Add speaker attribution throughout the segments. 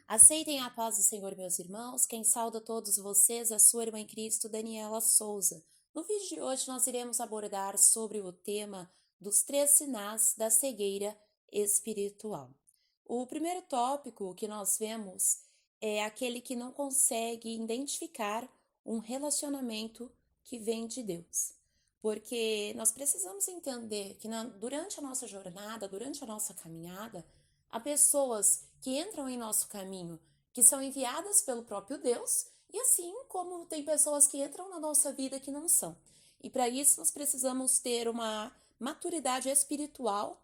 Speaker 1: Aceitem a paz do Senhor, meus irmãos. Quem sauda todos vocês é a sua irmã em Cristo, Daniela Souza. No vídeo de hoje, nós iremos abordar sobre o tema dos 3 sinais da cegueira espiritual. O primeiro tópico que nós vemos é aquele que não consegue identificar um relacionamento que vem de Deus. Porque nós precisamos entender que durante a nossa jornada, durante a nossa caminhada, há pessoas que entram em nosso caminho, que são enviadas pelo próprio Deus, e assim como tem pessoas que entram na nossa vida que não são. E para isso nós precisamos ter uma maturidade espiritual,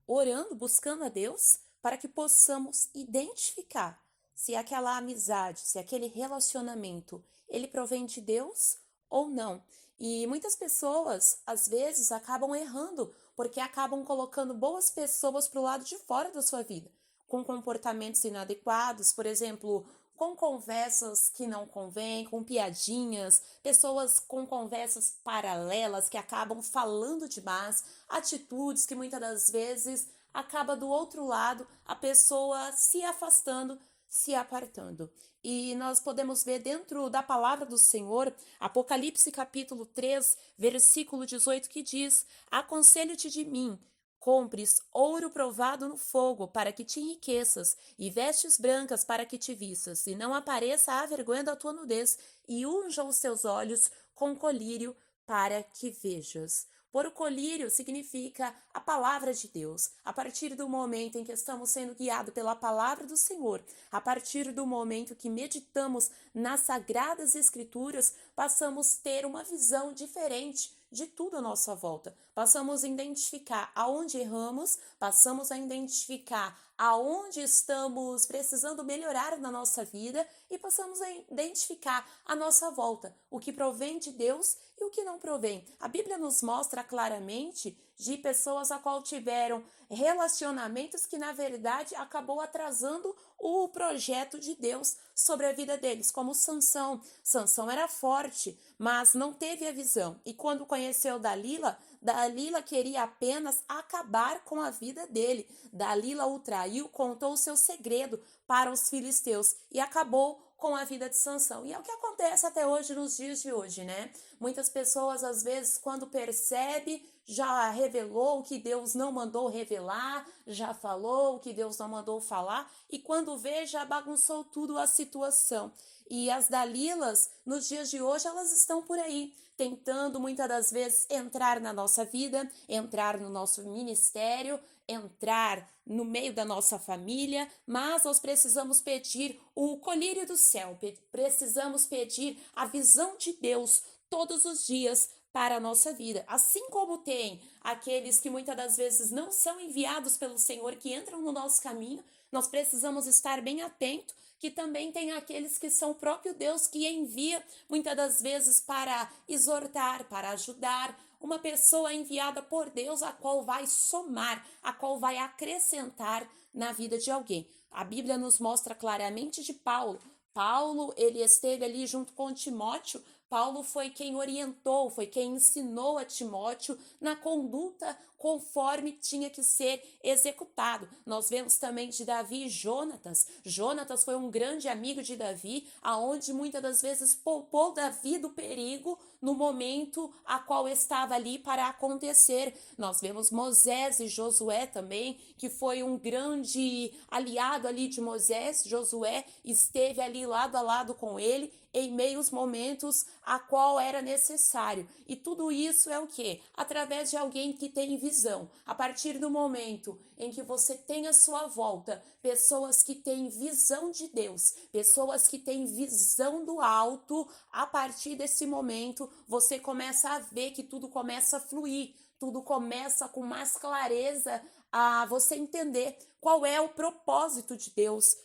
Speaker 1: orando, buscando a Deus, para que possamos identificar se aquela amizade, se aquele relacionamento, ele provém de Deus ou não. E muitas pessoas, às vezes, acabam errando porque acabam colocando boas pessoas para o lado de fora da sua vida, com comportamentos inadequados, por exemplo, com conversas que não convêm, com piadinhas, pessoas com conversas paralelas que acabam falando demais, atitudes que muitas das vezes acaba do outro lado a pessoa se afastando, se apartando. E nós podemos ver dentro da palavra do Senhor, Apocalipse capítulo 3, versículo 18, que diz: Aconselho-te de mim, compres ouro provado no fogo, para que te enriqueças, e vestes brancas para que te vistas, e não apareça a vergonha da tua nudez, e unja os teus olhos com colírio para que vejas. Por o colírio significa a palavra de Deus. A partir do momento em que estamos sendo guiados pela palavra do Senhor, a partir do momento que meditamos nas sagradas escrituras, passamos a ter uma visão diferente de tudo à nossa volta. Passamos a identificar aonde erramos, passamos a identificar aonde estamos precisando melhorar na nossa vida e passamos a identificar à nossa volta o que provém de Deus e o que não provém. A Bíblia nos mostra claramente de pessoas a qual tiveram relacionamentos que na verdade acabou atrasando o projeto de Deus sobre a vida deles, como Sansão. Sansão era forte, mas não teve a visão. E quando conheceu Dalila, Dalila queria apenas acabar com a vida dele. Dalila o traiu, contou o seu segredo para os filisteus e acabou com a vida de Sansão. E é o que acontece até hoje, nos dias de hoje, né? Muitas pessoas, às vezes, quando percebe, já revelou o que Deus não mandou revelar, já falou o que Deus não mandou falar, e quando vê, já bagunçou tudo a situação. E as Dalilas, nos dias de hoje, elas estão por aí, tentando muitas das vezes entrar na nossa vida, entrar no nosso ministério, entrar no meio da nossa família, mas nós precisamos pedir o colírio do céu, precisamos pedir a visão de Deus todos os dias para a nossa vida. Assim como tem aqueles que muitas das vezes não são enviados pelo Senhor, que entram no nosso caminho, nós precisamos estar bem atento que também tem aqueles que são o próprio Deus que envia muitas das vezes para exortar, para ajudar, uma pessoa enviada por Deus a qual vai somar, a qual vai acrescentar na vida de alguém. A Bíblia nos mostra claramente de Paulo. Paulo, ele esteve ali junto com Timóteo. Paulo foi quem orientou, foi quem ensinou a Timóteo na conduta conforme tinha que ser executado. Nós vemos também de Davi e Jonatas. Jonatas foi um grande amigo de Davi, aonde muitas das vezes poupou Davi do perigo no momento a qual estava ali para acontecer. Nós vemos Moisés e Josué também, que foi um grande aliado ali de Moisés. Josué esteve ali lado a lado com ele em meios momentos a qual era necessário. E tudo isso é o quê? Através de alguém que tem visão. A partir do momento em que você tem à sua volta pessoas que têm visão de Deus, pessoas que têm visão do alto, a partir desse momento você começa a ver que tudo começa a fluir, tudo começa com mais clareza a você entender qual é o propósito de Deus.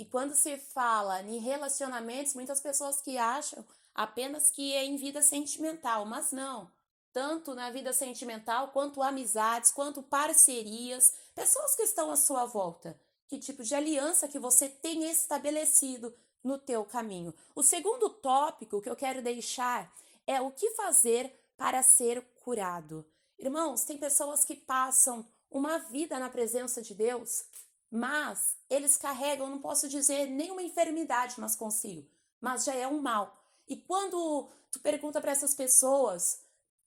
Speaker 1: E quando se fala em relacionamentos, muitas pessoas que acham apenas que é em vida sentimental, mas não. Tanto na vida sentimental, quanto amizades, quanto parcerias, pessoas que estão à sua volta. Que tipo de aliança que você tem estabelecido no teu caminho. O segundo tópico que eu quero deixar é o que fazer para ser curado. Irmãos, tem pessoas que passam uma vida na presença de Deus, mas eles carregam, não posso dizer nenhuma enfermidade, mas consigo, mas já é um mal. E quando tu pergunta para essas pessoas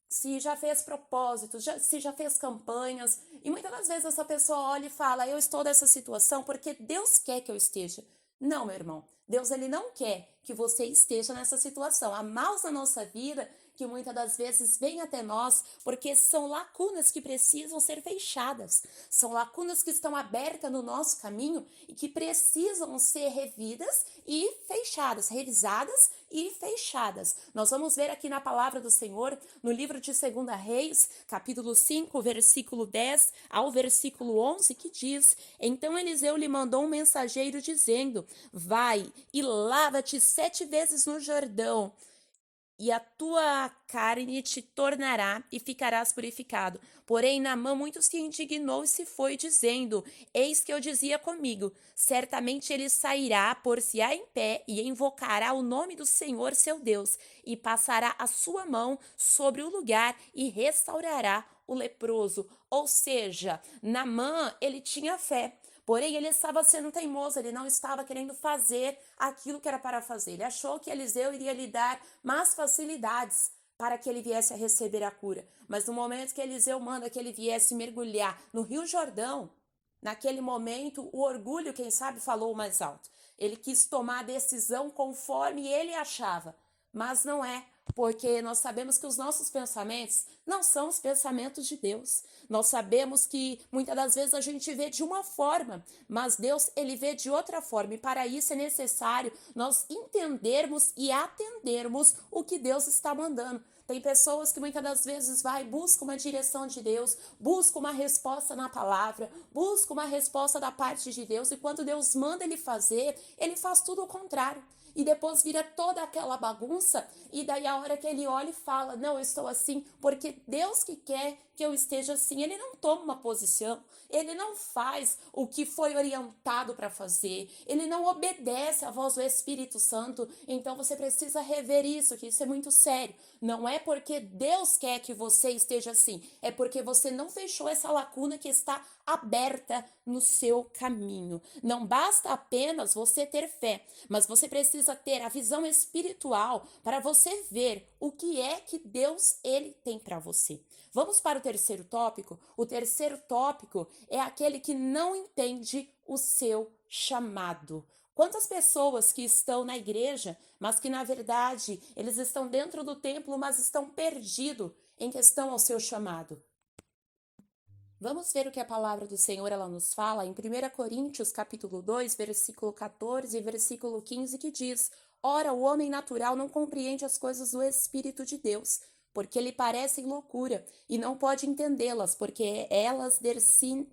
Speaker 1: se já fez propósitos, se já fez campanhas, e muitas das vezes essa pessoa olha e fala, eu estou nessa situação porque Deus quer que eu esteja. Não, meu irmão, Deus ele não quer que você esteja nessa situação. Há maus na nossa vida que muitas das vezes vêm até nós porque são lacunas que precisam ser fechadas, são lacunas que estão abertas no nosso caminho e que precisam ser revidas e fechadas, revisadas e fechadas. Nós vamos ver aqui na palavra do Senhor, no livro de 2 Reis, capítulo 5, versículo 10 ao versículo 11, que diz: Então Eliseu lhe mandou um mensageiro dizendo: Vai e lava-te 7 vezes no Jordão, e a tua carne te tornará e ficarás purificado. Porém, Naamã muito se indignou e se foi, dizendo: Eis que eu dizia comigo, certamente ele sairá, pôr-se-á em pé e invocará o nome do Senhor seu Deus, e passará a sua mão sobre o lugar e restaurará o leproso. Ou seja, Naamã, ele tinha fé. Porém, ele estava sendo teimoso, ele não estava querendo fazer aquilo que era para fazer. Ele achou que Eliseu iria lhe dar mais facilidades para que ele viesse a receber a cura. Mas no momento que Eliseu manda que ele viesse mergulhar no Rio Jordão, naquele momento o orgulho, quem sabe, falou mais alto. Ele quis tomar a decisão conforme ele achava, mas não é, porque nós sabemos que os nossos pensamentos não são os pensamentos de Deus. Nós sabemos que muitas das vezes a gente vê de uma forma, mas Deus ele vê de outra forma, e para isso é necessário nós entendermos e atendermos o que Deus está mandando. Tem pessoas que muitas das vezes buscam uma direção de Deus, buscam uma resposta na palavra, buscam uma resposta da parte de Deus, e quando Deus manda ele fazer, ele faz tudo o contrário. E depois vira toda aquela bagunça, e daí a hora que ele olha e fala, não, eu estou assim, porque Deus que quer que eu esteja assim. Ele não toma uma posição, ele não faz o que foi orientado para fazer, ele não obedece à voz do Espírito Santo. Então você precisa rever isso, que isso é muito sério. Não é porque Deus quer que você esteja assim, é porque você não fechou essa lacuna que está aberta no seu caminho. Não basta apenas você ter fé, mas você precisa ter a visão espiritual para você ver o que é que Deus ele tem para você. Vamos para o terceiro tópico? O terceiro tópico é aquele que não entende o seu chamado. Quantas pessoas que estão na igreja, mas que na verdade eles estão dentro do templo, mas estão perdidos em questão ao seu chamado? Vamos ver o que a palavra do Senhor ela nos fala em 1 Coríntios capítulo 2, versículo 14 e versículo 15, que diz: Ora, o homem natural não compreende as coisas do Espírito de Deus, porque lhe parecem loucura, e não pode entendê-las, porque elas dercine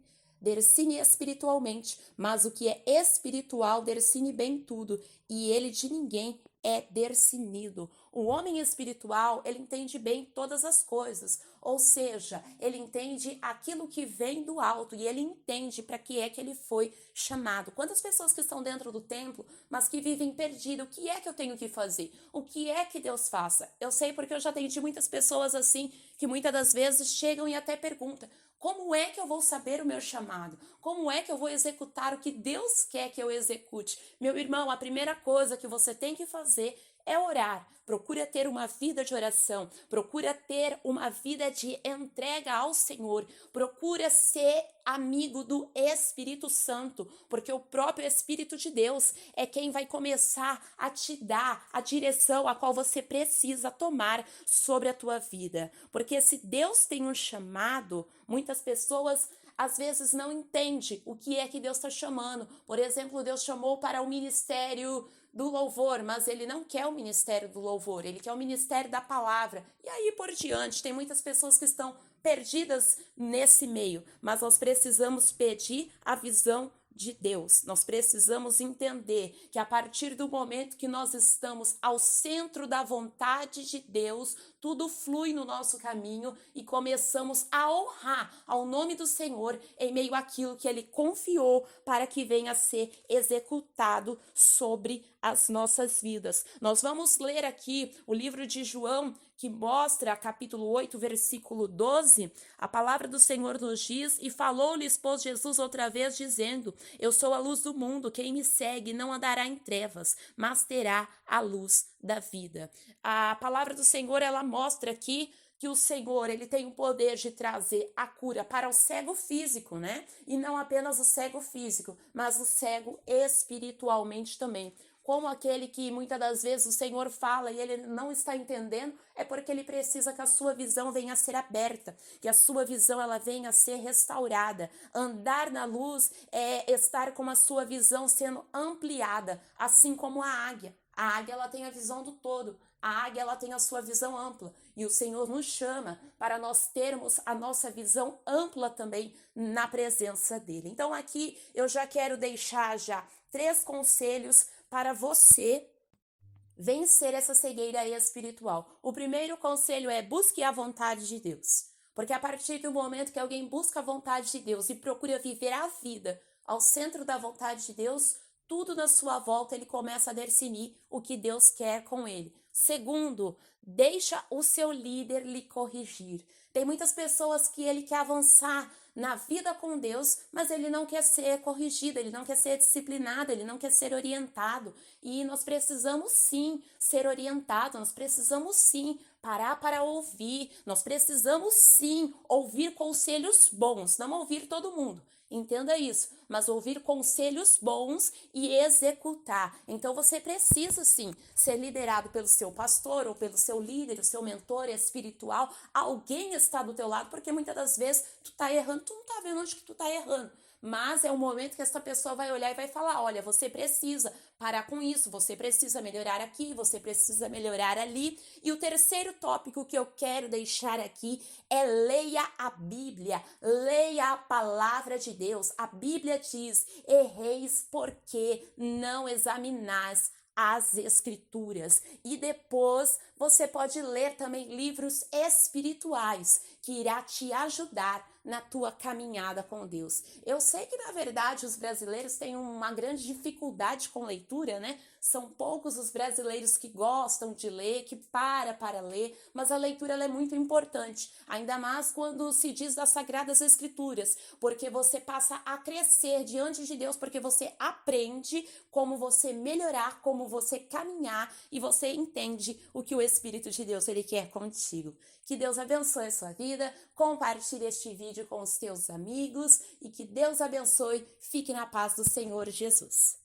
Speaker 1: espiritualmente, mas o que é espiritual dercine bem tudo, e ele de ninguém é dercinido. O homem espiritual, ele entende bem todas as coisas, ou seja, ele entende aquilo que vem do alto e ele entende para que é que ele foi chamado. Quantas pessoas que estão dentro do templo, mas que vivem perdidas, o que é que eu tenho que fazer? O que é que Deus faça? Eu sei porque eu já atendi muitas pessoas assim, que muitas das vezes chegam e até perguntam: como é que eu vou saber o meu chamado? Como é que eu vou executar o que Deus quer que eu execute? Meu irmão, a primeira coisa que você tem que fazer é orar. Procura ter uma vida de oração, procura ter uma vida de entrega ao Senhor, procura ser amigo do Espírito Santo, porque o próprio Espírito de Deus é quem vai começar a te dar a direção a qual você precisa tomar sobre a tua vida. Porque se Deus tem um chamado, muitas pessoas às vezes não entendem o que é que Deus está chamando. Por exemplo, Deus chamou para o ministério do louvor, mas ele não quer o ministério do louvor, ele quer o ministério da palavra. E aí por diante, tem muitas pessoas que estão perdidas nesse meio, mas nós precisamos pedir a visão de Deus. Nós precisamos entender que a partir do momento que nós estamos ao centro da vontade de Deus, tudo flui no nosso caminho e começamos a honrar ao nome do Senhor em meio àquilo que Ele confiou para que venha a ser executado sobre as nossas vidas. Nós vamos ler aqui o livro de João, que mostra, capítulo 8, versículo 12, a palavra do Senhor nos diz: e falou-lhes, pois, Jesus outra vez, dizendo: eu sou a luz do mundo, quem me segue não andará em trevas, mas terá a luz da vida. A palavra do Senhor, ela mostra aqui que o Senhor, ele tem o poder de trazer a cura para o cego físico, né? E não apenas o cego físico, mas o cego espiritualmente também. Como aquele que muitas das vezes o Senhor fala e ele não está entendendo, é porque ele precisa que a sua visão venha a ser aberta, que a sua visão ela venha a ser restaurada. Andar na luz é estar com a sua visão sendo ampliada, assim como a águia. A águia ela tem a visão do todo, a águia ela tem a sua visão ampla e o Senhor nos chama para nós termos a nossa visão ampla também na presença dele. Então aqui eu já quero deixar já 3 conselhos para você vencer essa cegueira espiritual. O primeiro conselho é: busque a vontade de Deus. Porque a partir do momento que alguém busca a vontade de Deus e procura viver a vida ao centro da vontade de Deus, tudo na sua volta ele começa a discernir o que Deus quer com ele. Segundo, deixa o seu líder lhe corrigir. Tem muitas pessoas que ele quer avançar na vida com Deus, mas ele não quer ser corrigido, ele não quer ser disciplinado, ele não quer ser orientado. E nós precisamos sim ser orientados, nós precisamos sim parar para ouvir, nós precisamos sim ouvir conselhos bons, não ouvir todo mundo. Entenda isso, mas ouvir conselhos bons e executar. Então você precisa sim ser liderado pelo seu pastor ou pelo seu líder, o seu mentor espiritual. Alguém está do teu lado, porque muitas das vezes tu tá errando, tu não tá vendo onde que tu tá errando. Mas é o momento que essa pessoa vai olhar e vai falar: olha, você precisa parar com isso, você precisa melhorar aqui, você precisa melhorar ali. E o terceiro tópico que eu quero deixar aqui é: leia a Bíblia, leia a palavra de Deus. A Bíblia diz: erreis porque não examinais as escrituras. E depois você pode ler também livros espirituais que irá te ajudar na tua caminhada com Deus. Eu sei que, na verdade, os brasileiros têm uma grande dificuldade com leitura, né? São poucos os brasileiros que gostam de ler, que para ler, mas a leitura ela é muito importante, ainda mais quando se diz das Sagradas Escrituras, porque você passa a crescer diante de Deus, porque você aprende como você melhorar, como você caminhar e você entende o que o Espírito de Deus ele quer contigo. Que Deus abençoe a sua vida, compartilhe este vídeo com os teus amigos e que Deus abençoe. Fique na paz do Senhor Jesus.